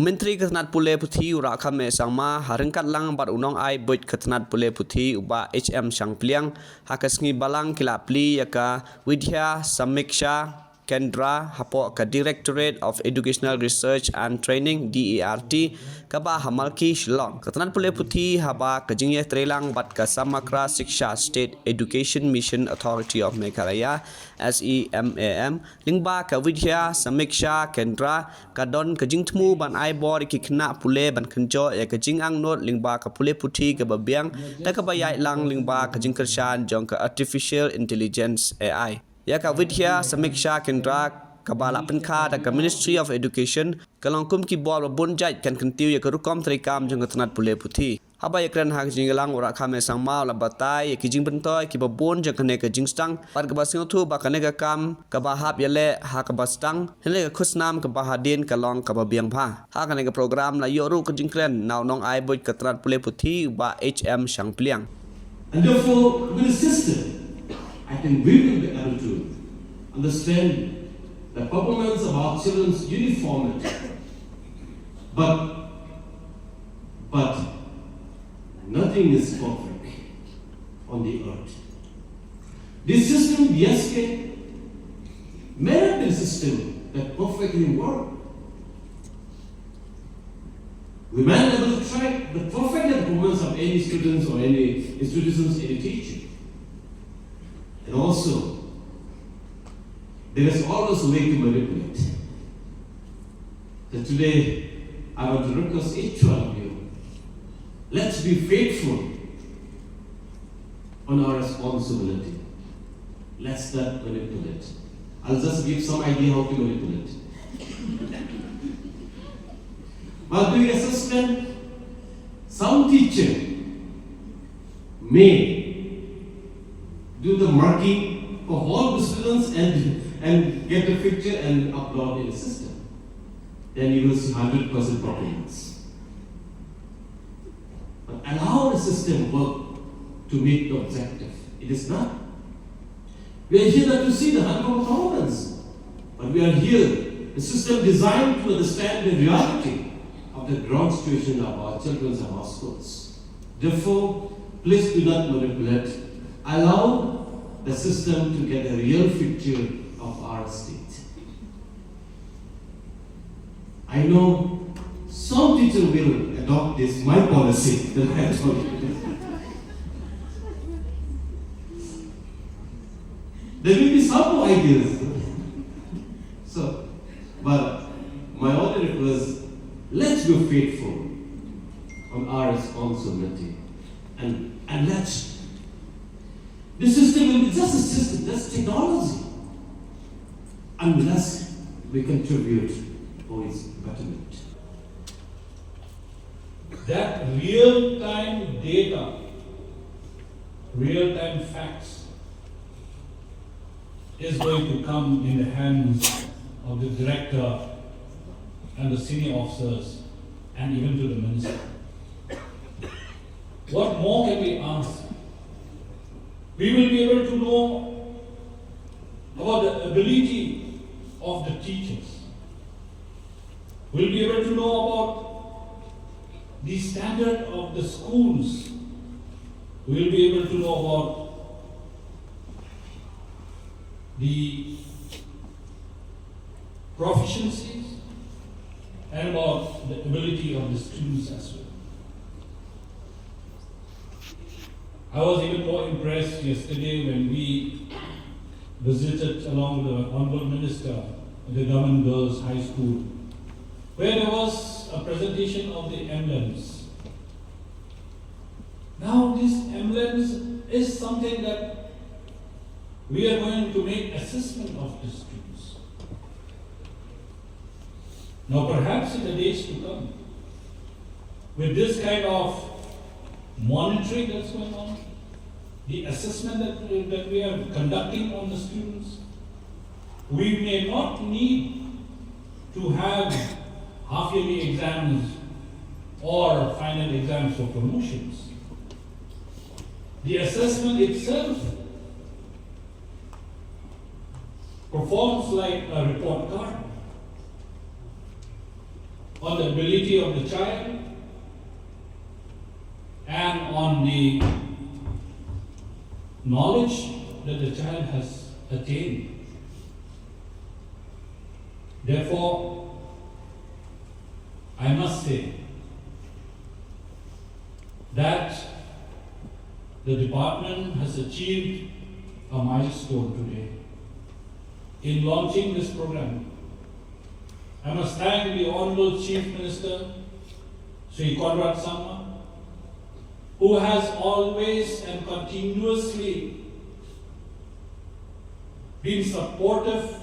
Myntri Tnat Pule Puthi ura khame sangma harengkat lang bat unong ai boit Tnat Pule Puthi uba HM Shangpliang hakasngi balang kila Plie yaka Vidya Samiksha Kendra hapo ka Directorate of Educational Research and Training DERT kaba hamalki Shillong Tnat Pule Puthi haba kajingye trelang bat ka Samakra Siksha State Education Mission Authority of Meghalaya SEMAM lingba ka Vidya Samiksha Kendra kadon kajingtmu ban ai bor ki Khynnah Pule ban khanjo ya kajing ang not lingba ka Pule Puthi ka babiang ta ka bayai lang lingba kajing kershan jong ka Artificial Intelligence AI ya ka Vidya Samiksha Kendra kabala penkha da ka Ministry of Education kalongkum ki bor bonjai kan kentiu ya ka rukom trikam jong ka Tnat Pule Puthi haba yakran hak jingalang ora khame sangma la batai ki jing bentoy ki babon jang kane ka jingstang par ka basing thu ba kane ka kam ka ba hap yale ha ka bastang hele ka khusnam ka bahadin ka long ka babiang pha ha kane ka program la yoru ka jingkren naw nong ai boy ka Tnat Pule Puthi ba HM Shangpliang. And therefore, with a system, I think we will be able to understand the performance of our children's uniformity. But nothing is perfect on the earth. This system, yes, may not be a system that perfectly work. We might be able to track the perfect performance of any students or any institutions, any teacher. And also, there is always a way to manipulate. So today, I want to request each one of you, let's be faithful on our responsibility. Let's not manipulate. I'll just give some idea how to manipulate. While doing assessment, some teacher may do the marking for all the students and get the picture and upload in the system. Then you will see 100% performance. But allow the system work to meet the objective. It is not. We are here not to see the 100% performance, but we are here, the system designed to understand the reality of the ground situation of our children and our schools. Therefore, please do not manipulate. Allow the system to get a real picture of our state. I know some teachers will adopt this, my policy that I have told you. There will be some more ideas. So, but my only request, let's be faithful on our responsibility and let's. The system will be just a system, that's technology. Unless we contribute for its betterment. That real-time data, real-time facts is going to come in the hands of the director and the senior officers and even to the minister. What more can we ask? We will be able to know about the ability of the teachers. We'll be able to know about the standard of the schools. We'll be able to know about the proficiencies and about the ability of the students as well. I was even more impressed yesterday when we visited along with the Honorable Minister at the Government Girls High School, where there was a presentation of the emblems. Now these emblems is something that we are going to make assessment of the students. Now perhaps in the days to come, with this kind of monitoring that's going on, the assessment that we are conducting on the students, we may not need to have half-yearly exams or final exams for promotions. The assessment itself performs like a report card. on the ability of the child and on the knowledge that the child has attained. Therefore, I must say that the department has achieved a milestone today in launching this program. I must thank the Honorable Chief Minister, Sri Conrad Sangma, who has always and continuously been supportive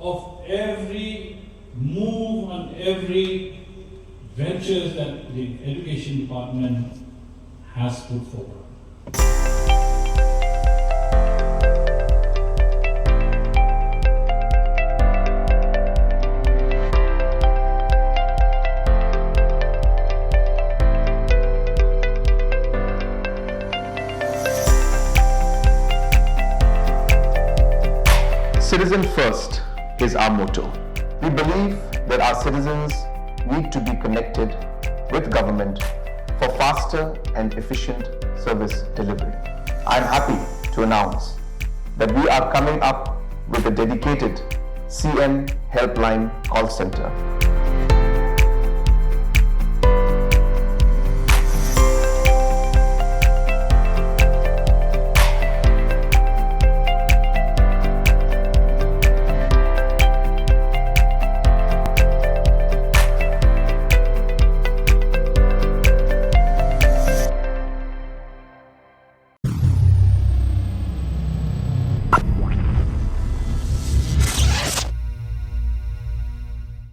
of every move and every ventures that the Education Department has put forward. Citizen first is our motto. We believe that our citizens need to be connected with government for faster and efficient service delivery. I am happy to announce that we are coming up with a dedicated CM helpline call center